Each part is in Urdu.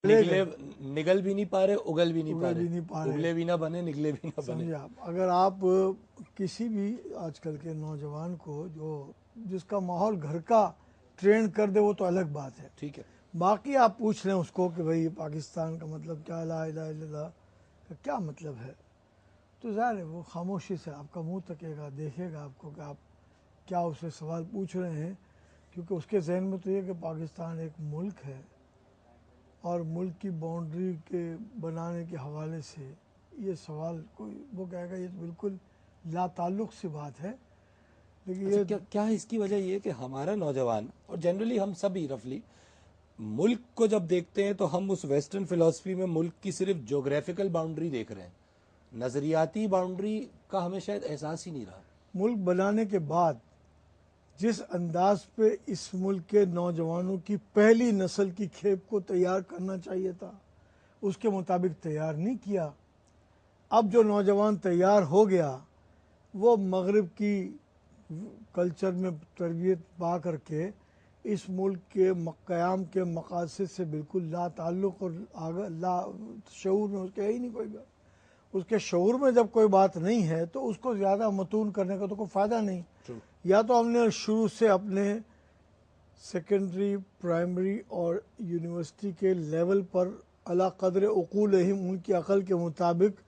نگل بھی نہیں پا رہے، اگل بھی نہیں پا رہے، اگلے بھی نہ بنے، نگلے بھی نہ بنے. اگر آپ کسی بھی آج کل کے نوجوان کو جس کا ماحول گھر کا ٹرینڈ کر دے وہ تو الگ بات ہے. ٹھیک ہے. باقی آپ پوچھ لیں اس کو کہ بھئی پاکستان کا مطلب کیا، لا الہ الا اللہ کا کیا مطلب ہے، تو ظاہر ہے وہ خاموشی سے آپ کا منہ تکے گا، دیکھے گا آپ کو کہ آپ کیا اسے سوال پوچھ رہے ہیں، کیونکہ اس کے ذہن میں تو یہ کہ پاکستان ایک ملک ہے اور ملک کی باؤنڈری کے بنانے کے حوالے سے یہ سوال وہ کہے گا یہ بالکل لا تعلق سی بات ہے. لیکن یہ کیا ہے اس کی وجہ یہ کہ ہمارا نوجوان اور جنرلی ہم سبھی رفلی ملک کو جب دیکھتے ہیں تو ہم اس ویسٹرن فلسفی میں ملک کی صرف جغرافیکل باؤنڈری دیکھ رہے ہیں، نظریاتی باؤنڈری کا ہمیں شاید احساس ہی نہیں رہا. ملک بنانے کے بعد جس انداز پہ اس ملک کے نوجوانوں کی پہلی نسل کی کھیپ کو تیار کرنا چاہیے تھا اس کے مطابق تیار نہیں کیا. اب جو نوجوان تیار ہو گیا وہ مغرب کی کلچر میں تربیت پا کر کے اس ملک کے قیام کے مقاصد سے بالکل لا تعلق اور لا شعور میں اس کے ہے ہی نہیں کوئی بات. اس کے شعور میں جب کوئی بات نہیں ہے تو اس کو زیادہ متون کرنے کا تو کوئی فائدہ نہیں. یا تو ہم نے شروع سے اپنے سیکنڈری، پرائمری اور یونیورسٹی کے لیول پر علی قدر عقولہم ان کی عقل کے مطابق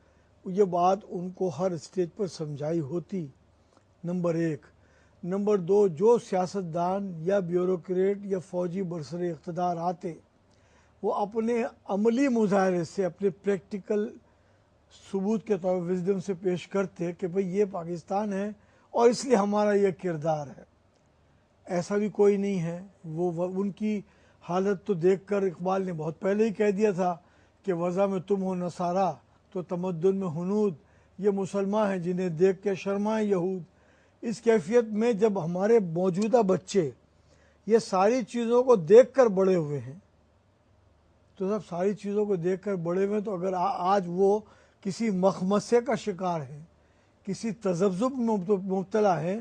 یہ بات ان کو ہر اسٹیج پر سمجھائی ہوتی، نمبر 1. نمبر 2، جو سیاستدان یا بیوروکریٹ یا فوجی برسر اقتدار آتے وہ اپنے عملی مظاہرے سے، اپنے پریکٹیکل ثبوت کے طور پر وزڈم سے پیش کرتے کہ بھئی یہ پاکستان ہے اور اس لیے ہمارا یہ کردار ہے. ایسا بھی کوئی نہیں ہے. وہ ان کی حالت تو دیکھ کر اقبال نے بہت پہلے ہی کہہ دیا تھا کہ وضع میں تم ہو نصارہ تو تمدن میں ہنود، یہ مسلمان ہیں جنہیں دیکھ کے شرمائیں یہود. اس کیفیت میں جب ہمارے موجودہ بچے یہ ساری چیزوں کو دیکھ کر بڑے ہوئے ہیں، تو سب ساری چیزوں کو دیکھ کر بڑے ہوئے ہیں، تو اگر آج وہ کسی مخمصے کا شکار ہیں، کسی تذبذب میں مبتلا ہیں،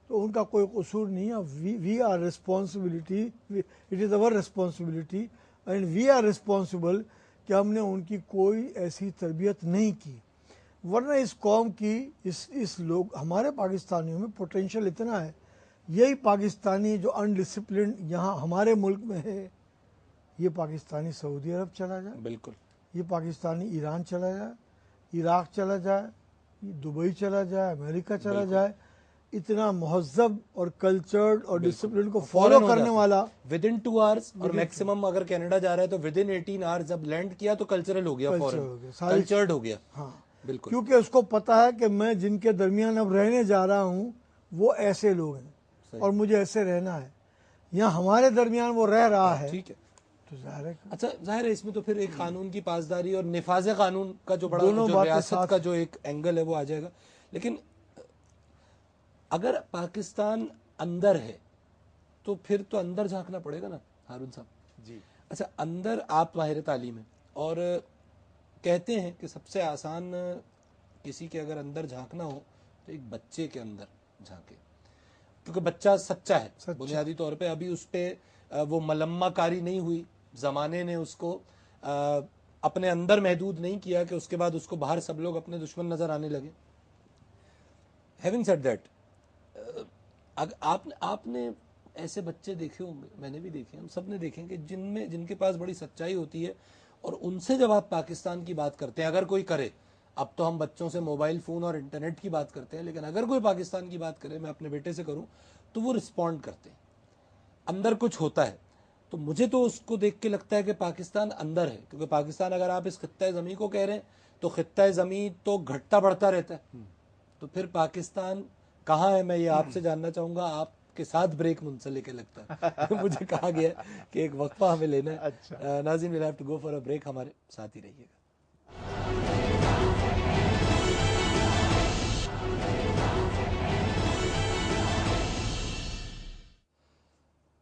تو ان کا کوئی قصور نہیں ہے. We are responsibility, it is our responsibility and we are responsible کہ ہم نے ان کی کوئی ایسی تربیت نہیں کی. ورنہ اس قوم کی اس لوگ ہمارے پاکستانیوں میں پوٹینشیل اتنا ہے. یہی پاکستانی جو انڈسپلنڈ یہاں ہمارے ملک میں ہے، یہ پاکستانی سعودی عرب چلا جائے، بالکل یہ پاکستانی ایران چلا جائے، عراق چلا جائے، دبئی چلا جائے، امریکہ چلا جائے، اتنا مہذب اور کلچرڈ اور ڈسپلن کو فالو کرنے والا ود ان 2 hours، اور میکسیمم اگر کینیڈا جا رہا ہے تو ود ان 18 hours جب لینڈ کیا تو کلچرل ہو گیا، کلچرڈ ہو گیا. ہاں بالکل، کیونکہ اس کو پتا ہے کہ میں جن کے درمیان اب رہنے جا رہا ہوں وہ ایسے لوگ ہیں اور مجھے ایسے رہنا ہے. یہاں ہمارے درمیان وہ رہ رہا ہے، ٹھیک ہے. تو ظاہر ہے اچھا، ظاہر ہے اس میں تو پھر ایک قانون کی پاسداری اور نفاذ قانون کا جو بڑا جو ریاست کا جو ایک اینگل ہے وہ آ جائے گا. لیکن اگر پاکستان اندر ہے تو پھر تو اندر جھانکنا پڑے گا نا ہارون صاحب. جی اچھا، اندر آپ ماہر تعلیم ہیں اور کہتے ہیں کہ سب سے آسان کسی کے اگر اندر جھانکنا ہو تو ایک بچے کے اندر جھانکے، کیونکہ بچہ سچا ہے بنیادی طور پہ. ابھی اس پہ وہ ملمہ کاری نہیں ہوئی، زمانے نے اس کو اپنے اندر محدود نہیں کیا کہ اس کے بعد اس کو باہر سب لوگ اپنے دشمن نظر آنے لگے. ہیونگ سیڈ دیٹ، آپ نے ایسے بچے دیکھے ہوں گے، میں نے بھی دیکھے، ہم سب نے دیکھے کہ جن کے پاس بڑی سچائی ہوتی ہے اور ان سے جب آپ پاکستان کی بات کرتے ہیں، اگر کوئی کرے، اب تو ہم بچوں سے موبائل فون اور انٹرنیٹ کی بات کرتے ہیں، لیکن اگر کوئی پاکستان کی بات کرے، میں اپنے بیٹے سے کروں تو وہ رسپونڈ کرتے ہیں، اندر کچھ ہوتا ہے. تو مجھے تو اس کو دیکھ کے لگتا ہے کہ پاکستان اندر ہے، کیونکہ پاکستان اگر آپ اس خطہ زمین کو کہہ رہے ہیں تو خطہ زمین تو گھٹتا بڑھتا رہتا ہے، تو پھر پاکستان کہاں ہے؟ میں یہ آپ سے جاننا چاہوں گا. آپ کے ساتھ بریک منسلک ہے لگتا ہے مجھے کہا گیا کہ ایک وقفہ ہمیں لینا ہے. ناظرین we'll have to go for a break, ہمارے ساتھ ہی رہیے گا.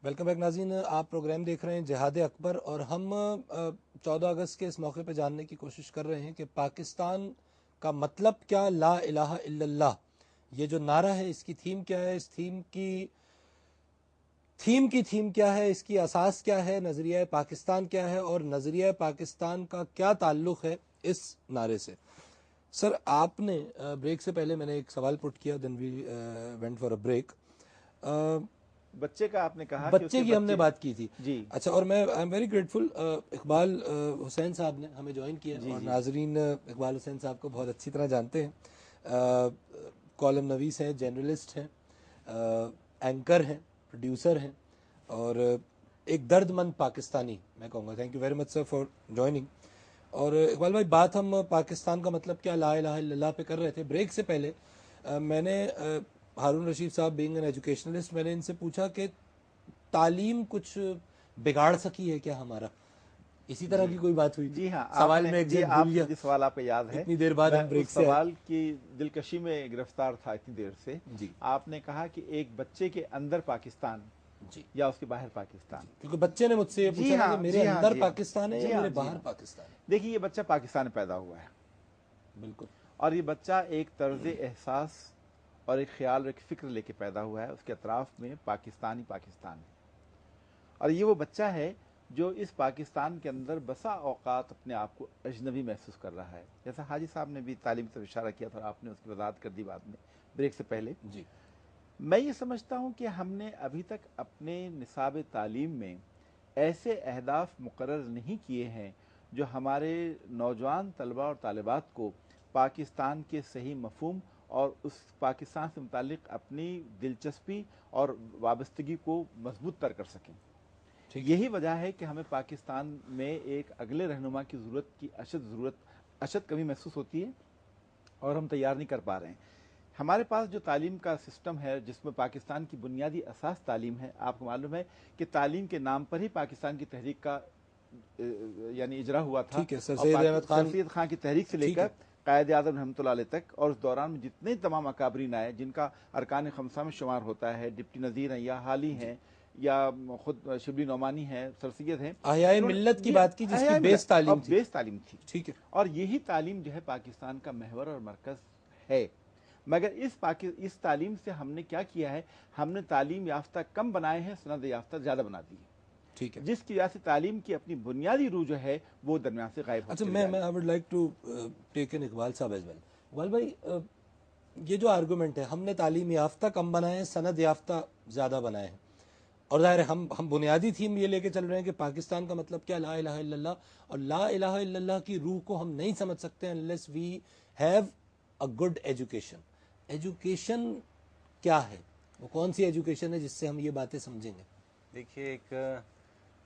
ویلکم بیک ناظرین، آپ پروگرام دیکھ رہے ہیں جہاد اکبر، اور ہم 14 اگست کے اس موقع پہ جاننے کی کوشش کر رہے ہیں کہ پاکستان کا مطلب کیا، لا الہ الا اللہ، یہ جو نعرہ ہے اس کی تھیم کیا ہے، اس تھیم کی تھیم کیا ہے, اس کی اساس کیا ہے, نظریہ پاکستان کیا ہے, اور نظریہ پاکستان کا کیا تعلق ہے اس نعرے سے. سر آپ نے بریک سے پہلے میں نے ایک سوال پٹ کیا, then we went for a break. بچے کا آپ نے کہا, بچے کی ہم نے بات کی تھی جی. اچھا, اور میں I am very grateful, Iqbal Hussain sahab نے ہمیں جوائن کیا, اور ناظرین اقبال حسین صاحب کو بہت اچھی طرح جانتے ہیں. کالم نویس ہیں, جرنلسٹ ہیں, اینکر ہیں, پروڈیوسر ہیں, اور ایک درد مند پاکستانی میں کہوں گا. Thank you very much sir for joining. اور اقبال بھائی, بات ہم پاکستان کا مطلب کیا لا الہ الا اللہ پہ کر رہے تھے. بریک سے پہلے میں نے ہارون رشید صاحب بینگ این ایجوکیشنلسٹ, میں نے ان سے پوچھا کہ تعلیم کچھ بگاڑ سکی ہے کیا ہمارا, اسی طرح کی کوئی بات ہوئی. جی ہاں, سوال میں جس سوال آپ کو یاد ہے, اتنی دیر بعد ہم بریک سے سوال کی دلکشی میں گرفتار تھا اتنی دیر سے. جی, آپ نے کہا کہ ایک بچے کے اندر پاکستان جی, یا اس کے باہر پاکستان. کیونکہ بچے نے مجھ سے یہ پوچھا کہ میرے اندر پاکستان ہے یا میرے باہر پاکستان ہے. دیکھیے, یہ بچہ پاکستان میں پیدا ہوا ہے, بالکل, اور یہ بچہ ایک طرز احساس اور ایک خیال اور ایک فکر لے کے پیدا ہوا ہے. اس کے اطراف میں پاکستان ہے, اور یہ وہ بچہ ہے جو اس پاکستان کے اندر بسا اوقات اپنے آپ کو اجنبی محسوس کر رہا ہے. جیسا حاجی صاحب نے بھی تعلیم سے اشارہ کیا تھا, اور آپ نے اس کی وضاحت کر دی بعد میں بریک سے پہلے. جی, میں یہ سمجھتا ہوں کہ ہم نے ابھی تک اپنے نصاب تعلیم میں ایسے اہداف مقرر نہیں کیے ہیں جو ہمارے نوجوان طلبہ اور طالبات کو پاکستان کے صحیح مفہوم اور اس پاکستان سے متعلق اپنی دلچسپی اور وابستگی کو مضبوط تر کر سکیں. یہی وجہ ہے کہ ہمیں پاکستان میں ایک اگلے رہنما کی ضرورت کی اشد کمی محسوس ہوتی ہے, اور ہم تیار نہیں کر پا رہے ہیں. ہمارے پاس جو تعلیم کا سسٹم ہے, جس میں پاکستان کی بنیادی اساس تعلیم ہے, آپ کو معلوم ہے کہ تعلیم کے نام پر ہی پاکستان کی تحریک کا یعنی اجرا ہوا تھا. سر سید خان کی تحریک سے لے کر قائد اعظم رحمۃ اللہ علیہ تک, اور اس دوران میں جتنے تمام اکابرین آئے جن کا ارکان خمسہ میں شمار ہوتا ہے, ڈپٹی نظیر ہیں یا حالی ہیں یا خود شبلی نعمانی ہیں, سر سید ہیں, احیاء ملت کی بات کی, جس کی بیس تعلیم تھی. ٹھیک ہے, اور یہی تعلیم جو ہے پاکستان کا محور اور مرکز ہے. مگر اس تعلیم سے ہم نے کیا کیا ہے, ہم نے تعلیم یافتہ کم بنائے ہیں, سند یافتہ زیادہ بنا دی ہے. ٹھیک ہے, جس کی وجہ سے تعلیم کی اپنی بنیادی روح جو ہے وہ درمیان سے غائب اچھا, میں I would like to take in Iqbal sahib as well. Iqbal بھائی, یہ جو آرگومنٹ ہے, ہم نے تعلیم یافتہ کم بنائے ہیں, سند یافتہ زیادہ بنائے ہیں, اور ظاہر ہے ہم بنیادی تھیم یہ لے کے چل رہے ہیں کہ پاکستان کا مطلب کیا, لا الہ الا اللہ, اور لا الہ الا اللہ کی روح کو ہم نہیں سمجھ سکتے unless we have a good education. Education کیا ہے, وہ کون سی ایجوکیشن ہے جس سے ہم یہ باتیں سمجھیں گے؟ دیکھیے, ایک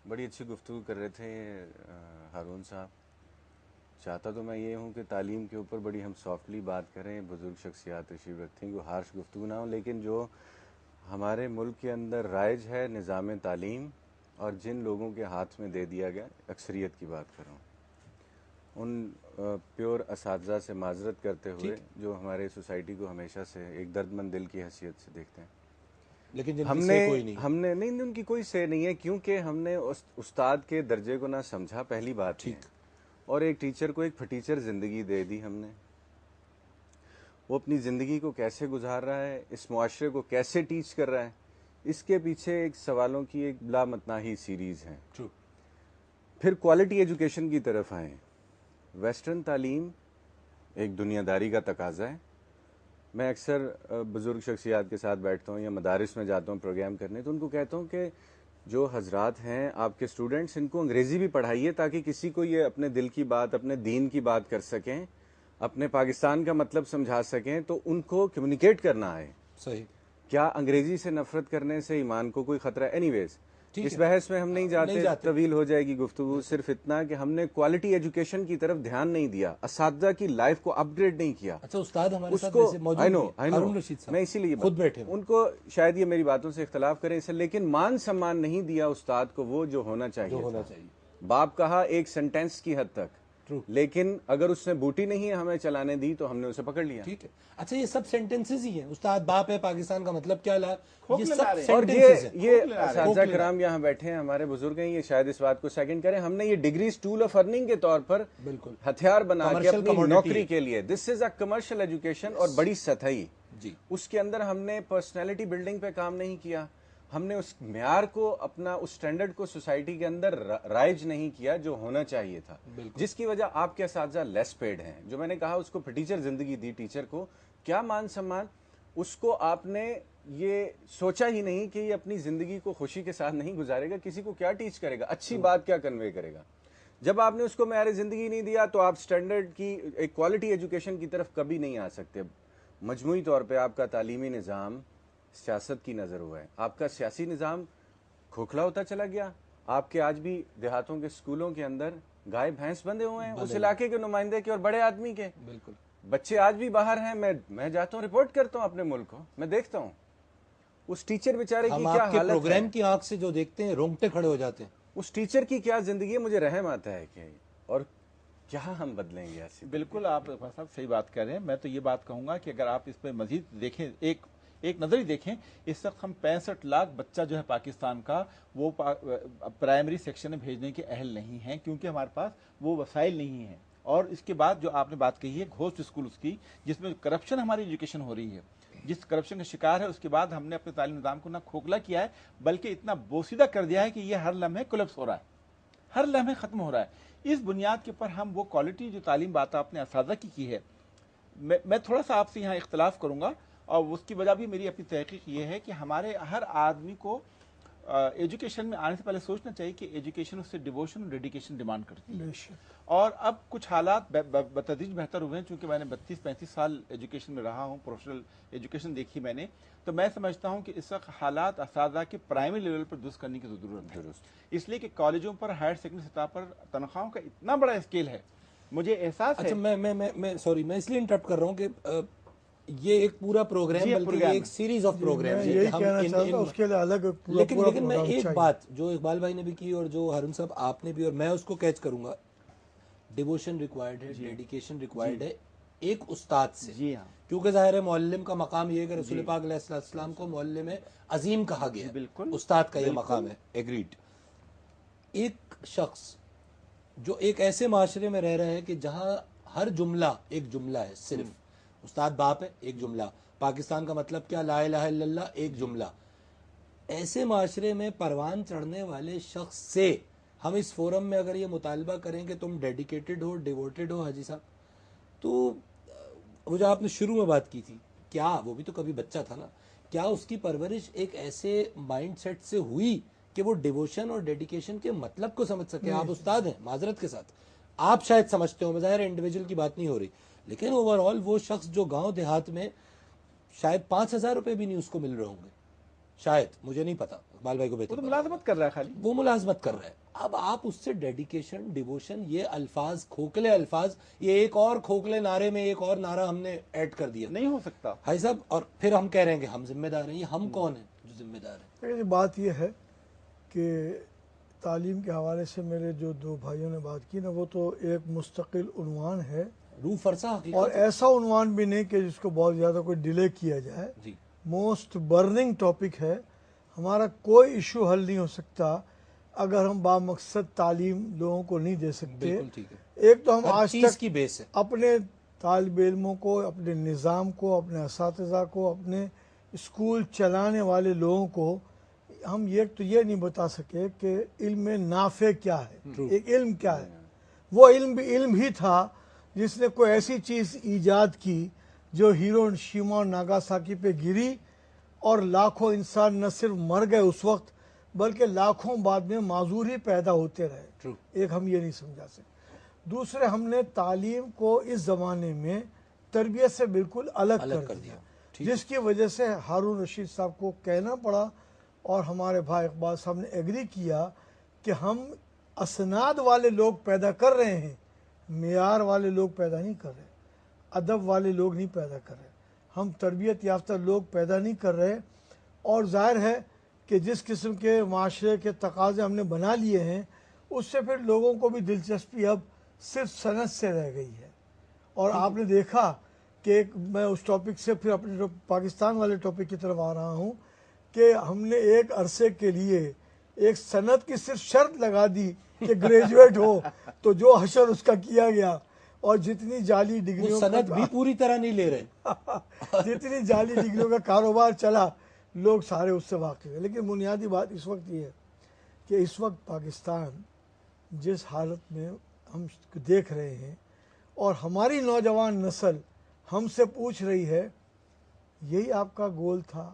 بڑی اچھی گفتگو کر رہے تھے ہارون صاحب. چاہتا تو میں یہ ہوں کہ تعلیم کے اوپر بڑی ہم سافٹلی بات کریں, بزرگ شخصیات تشریف رکھتے ہیں, کوئی ہارش گفتگو نہ ہو, لیکن جو ہمارے ملک کے اندر رائج ہے نظام تعلیم, اور جن لوگوں کے ہاتھ میں دے دیا گیا, اکثریت کی بات کر رہا ہوں, ان پیور اساتذہ سے معذرت کرتے ہوئے جو ہمارے سوسائٹی کو ہمیشہ سے ایک درد مند دل کی حیثیت سے دیکھتے ہیں, لیکن ہم نے نہیں, ان کی کوئی سے نہیں ہے, کیونکہ ہم نے استاد کے درجے کو نہ سمجھا, پہلی بات ہے, اور ایک ٹیچر کو ایک پھٹیچر زندگی دے دی ہم نے. وہ اپنی زندگی کو کیسے گزار رہا ہے, اس معاشرے کو کیسے ٹیچ کر رہا ہے, اس کے پیچھے ایک سوالوں کی ایک بلا متناہی سیریز ہے. پھر کوالٹی ایجوکیشن کی طرف آئیں. ویسٹرن تعلیم ایک دنیا داری کا تقاضا ہے. میں اکثر بزرگ شخصیات کے ساتھ بیٹھتا ہوں یا مدارس میں جاتا ہوں پروگرام کرنے, تو ان کو کہتا ہوں کہ جو حضرات ہیں آپ کے اسٹوڈنٹس, ان کو انگریزی بھی پڑھائیے تاکہ کسی کو یہ اپنے دل کی بات, اپنے دین کی بات کر سکیں, اپنے پاکستان کا مطلب سمجھا سکیں, تو ان کو کمیونیکیٹ کرنا آئے. صحیح. کیا انگریزی سے نفرت کرنے سے ایمان کو کوئی خطرہ ہے؟ اینی ویز اس بحث میں ہم نہیں جاتے, طویل ہو جائے گی گفتگو. صرف اتنا کہ ہم نے کوالٹی ایجوکیشن کی طرف دھیان نہیں دیا, اساتذہ کی لائف کو اپ گریڈ نہیں کیا. اچھا, استاد ہمارے ساتھ ہارون رشید صاحب, میں اسی لیے خود بیٹھے, ان کو شاید یہ میری باتوں سے اختلاف کریں اسے, لیکن مان سمان نہیں دیا استاد کو وہ جو ہونا چاہیے. باپ کہا ایک سینٹینس کی حد تک, لیکن اگر اس نے بوٹی نہیں ہمیں چلانے دی تو ہم نے اسے پکڑ لیا. ٹھیک ہے. اچھا, یہ سب سینٹنسز ہی ہیں, استاد باپ ہے, پاکستان کا مطلب کیا, اور یہ اساتذہ کرام یہاں بیٹھے ہیں, ہمارے بزرگ ہیں, یہ شاید اس بات کو سیکنڈ کریں. ہم نے یہ ڈگریز ٹول آف ارننگ کے طور پر بالکل ہتھیار بنا کے اپنی نوکری کے لیے, دس از اے کمرشل ایجوکیشن, اور بڑی سطحی. جی, اس کے اندر ہم نے پرسنالٹی بلڈنگ پہ کام نہیں کیا, ہم نے اس معیار کو اپنا اس سٹینڈرڈ کو سوسائٹی کے اندر رائج نہیں کیا جو ہونا چاہیے تھا, جس کی وجہ آپ کے اساتذہ لیس پیڈ ہیں. جو میں نے کہا اس کو ٹیچر زندگی دی, ٹیچر کو کیا مان سمان, اس کو آپ نے یہ سوچا ہی نہیں کہ یہ اپنی زندگی کو خوشی کے ساتھ نہیں گزارے گا, کسی کو کیا ٹیچ کرے گا, اچھی بات کیا کنوے کرے گا. جب آپ نے اس کو معیار زندگی نہیں دیا تو آپ سٹینڈرڈ کی ایک کوالٹی ایجوکیشن کی طرف کبھی نہیں آ سکتے. مجموعی طور پہ آپ کا تعلیمی نظام سیاست کی نظر ہوا ہے, آپ کا سیاسی نظام کھوکھلا ہوتا چلا گیا. آپ کے آج بھی دیہاتوں کے سکولوں کے اندر گائے بھینس بندھے ہوئے ہیں, اس علاقے کے نمائندے کے اور بڑے آدمی کے. بالکل, بچے آج بھی باہر ہیں, میں جاتا ہوں رپورٹ کرتا ہوں اپنے ملک کو, میں دیکھتا ہوں اس ٹیچر بیچارے کی ہم کیا آپ کے حالت پروگرام ہے, کی آنکھ سے جو دیکھتے ہیں رونگٹے کھڑے ہو جاتے ہیں. اس ٹیچر کی کیا زندگی ہے, مجھے رحم آتا ہے کہ اور کیا ہم بدلیں گے ایسی. بالکل آپ اقبال صاحب صحیح بات کر رہے ہیں. میں تو یہ بات کہوں گا کہ اگر آپ اس پہ مزید دیکھیں, ایک نظر ہی دیکھیں, اس وقت ہم 65 لاکھ بچہ جو ہے پاکستان کا وہ پرائمری سیکشن میں بھیجنے کے اہل نہیں ہیں, کیونکہ ہمارے پاس وہ وسائل نہیں ہیں. اور اس کے بعد جو آپ نے بات کہی ہے گھوسٹ اسکولز کی, جس میں کرپشن ہماری ایجوکیشن ہو رہی ہے, جس کرپشن کا شکار ہے, اس کے بعد ہم نے اپنے تعلیم نظام کو نہ کھوکھلا کیا ہے بلکہ اتنا بوسیدہ کر دیا ہے کہ یہ ہر لمحے کولپس ہو رہا ہے, ہر لمحے ختم ہو رہا ہے. اس بنیاد کے اوپر ہم وہ کوالٹی جو تعلیم بات آپ نے اساتذہ کی ہے, میں تھوڑا سا آپ سے یہاں اختلاف کروں گا, اور اس کی وجہ بھی میری اپنی تحقیق یہ ہے کہ ہمارے ہر آدمی کو ایجوکیشن میں آنے سے پہلے سوچنا چاہیے کہ ایجوکیشن اس سے ڈیووشن اور ڈیڈیکیشن ڈیمانڈ کرتی ہے. اور اب کچھ حالات بتدریج بہتر ہوئے ہیں, چونکہ میں نے 32-35 سال ایجوکیشن میں رہا ہوں, پروفیشنل ایجوکیشن دیکھی میں نے, تو میں سمجھتا ہوں کہ اس وقت حالات اساتذہ کے پرائمری لیول پر درست کرنے کی ضرورت ہے. اس لیے کہ کالجوں پر ہائر سیکنڈری سطح پر تنخواہوں کا اتنا بڑا اسکیل ہے, مجھے احساس ہے. اچھا, میں سوری, میں اس لیے انٹرپٹ کر رہا ہوں کہ یہ ایک پورا پروگرام بلکہ ایک سیریز آف پروگرام ہے, یہی کہنا چاہتا ہوں اس کے لیے الگ لیکن میں ایک بات جو اقبال بھائی نے بھی کی اور جو ہارون صاحب آپ نے بھی, اور میں اس کو کیچ کروں گا, ڈیووشن ریکوائرڈ ہے, ڈیڈیکیشن ریکوائرڈ ہے ایک استاد سے. جی ہاں, کیونکہ ظاہر ہے معلم کا مقام یہ ہے کہ رسول پاک علیہ السلام کو معلم عظیم کہا گیا ہے, بالکل استاد کا یہ مقام ہے, ایگریڈ. ایک شخص جو ایک ایسے معاشرے میں رہ رہا ہے کہ جہاں ہر جملہ ایک جملہ ہے, صرف استاد باپ ہے ایک جملہ, پاکستان کا مطلب کیا, لا الہ الا اللہ ایک جملہ, ایسے معاشرے میں پروان چڑھنے والے شخص سے ہم اس فورم میں اگر یہ مطالبہ کریں کہ تم ڈیڈیکیٹڈ ہو, ڈیووٹڈ ہو حاجی صاحب, تو وہ جو آپ نے شروع میں بات کی تھی, کیا وہ بھی تو کبھی بچہ تھا نا, کیا اس کی پرورش ایک ایسے مائنڈ سیٹ سے ہوئی کہ وہ ڈیووشن اور ڈیڈیکیشن کے مطلب کو سمجھ سکے. آپ استاد ہیں, معذرت کے ساتھ آپ شاید سمجھتے ہو, ظاہر انڈیویجول کی بات نہیں ہو رہی, لیکن اوور آل وہ شخص جو گاؤں دیہات میں شاید 5,000 روپے بھی نہیں اس کو مل رہے ہوں گے, شاید, مجھے نہیں پتا, اقبال بھائی کو وہ تو بہتر, ملازمت کر رہا ہے, خالی وہ ملازمت کر رہا ہے. اب آپ اس سے ڈیڈیکیشن, ڈیووشن, یہ الفاظ, کھوکھلے الفاظ, یہ ایک اور کھوکھلے نعرے میں ایک اور نعرہ ہم نے ایڈ کر دیا, نہیں ہو سکتا بھائی صاحب. اور پھر ہم کہہ رہے ہیں کہ ہم ذمہ دار ہیں. یہ ہم کون ہیں جو ذمہ دار ہیں؟ بات یہ ہے کہ تعلیم کے حوالے سے میرے جو دو بھائیوں نے بات کی نا, وہ تو ایک مستقل عنوان ہے, روح فرسا حقیقت, اور ایسا عنوان بھی نہیں کہ جس کو بہت زیادہ کوئی ڈیلے کیا جائے. جی, موسٹ برننگ ٹاپک ہے. ہمارا کوئی ایشو حل نہیں ہو سکتا اگر ہم بامقصد تعلیم لوگوں کو نہیں دے سکتے. بالکل ٹھیک ہے. ایک تو ہم ہر آج چیز تک کی بیس ہے, اپنے طالب علموں کو, اپنے نظام کو, اپنے اساتذہ کو, اپنے اسکول چلانے والے لوگوں کو ہم یہ نہیں بتا سکے کہ علم نافع کیا ہے, ایک علم کیا ہے. وہ علم بھی علم ہی تھا جس نے کوئی ایسی چیز ایجاد کی جو ہیروشیما اور ناگاساکی پہ گری, اور لاکھوں انسان نہ صرف مر گئے اس وقت بلکہ لاکھوں بعد میں معذور ہی پیدا ہوتے رہے. ایک ہم یہ نہیں سمجھا سکتے. دوسرے, ہم نے تعلیم کو اس زمانے میں تربیت سے بالکل الگ کر دیا, جس کی وجہ سے ہارون رشید صاحب کو کہنا پڑا, اور ہمارے بھائی اقبال صاحب نے ایگری کیا کہ ہم اسناد والے لوگ پیدا کر رہے ہیں, معیار والے لوگ پیدا نہیں کر رہے, ادب والے لوگ نہیں پیدا کر رہے, ہم تربیت یافتہ لوگ پیدا نہیں کر رہے. اور ظاہر ہے کہ جس قسم کے معاشرے کے تقاضے ہم نے بنا لیے ہیں, اس سے پھر لوگوں کو بھی دلچسپی اب صرف صنعت سے رہ گئی ہے. اور آپ نے دیکھا کہ میں اس ٹاپک سے پھر اپنے پاکستان والے ٹاپک کی طرف آ رہا ہوں کہ ہم نے ایک عرصے کے لیے ایک صنعت کی صرف شرط لگا دی کہ گریجویٹ ہو, تو جو حشر اس کا کیا گیا, اور جتنی جعلی ڈگریوں صنعت بھی پوری طرح نہیں لے رہے, جتنی جعلی ڈگریوں کا کاروبار چلا, لوگ سارے اس سے واقف ہیں، لیکن بنیادی بات اس وقت یہ ہے کہ اس وقت پاکستان جس حالت میں ہم دیکھ رہے ہیں اور ہماری نوجوان نسل ہم سے پوچھ رہی ہے یہی آپ کا گول تھا،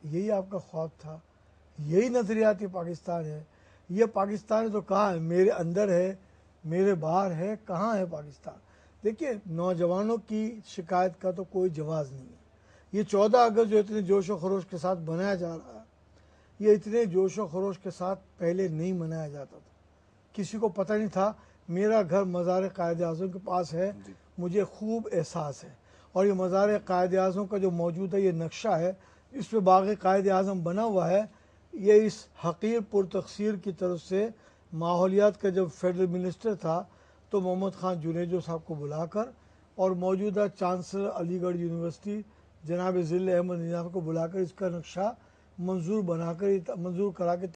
یہی آپ کا خواب تھا، یہی نظریاتی پاکستان ہے، یہ پاکستان تو کہاں ہے، میرے اندر ہے، میرے باہر ہے، کہاں ہے پاکستان؟ دیکھیے نوجوانوں کی شکایت کا تو کوئی جواز نہیں ہے۔ یہ 14 اگست جو اتنے جوش و خروش کے ساتھ منایا جا رہا ہے، یہ اتنے جوش و خروش کے ساتھ پہلے نہیں منایا جاتا تھا، کسی کو پتہ نہیں تھا۔ میرا گھر مزار قائد اعظم کے پاس ہے، مجھے خوب احساس ہے، اور یہ مزار قائد اعظم کا جو موجود ہے یہ نقشہ ہے، اس پہ باغ قائد اعظم بنا ہوا ہے، یہ اس حقیر پرتقصیر کی طرف سے ماحولیات کا جب فیڈرل منسٹر تھا تو محمد خان جنیجو صاحب کو بلا کر اور موجودہ چانسلر علی گڑھ یونیورسٹی جناب ذل احمد نظام کو بلا کر اس کا نقشہ منظور کرا کے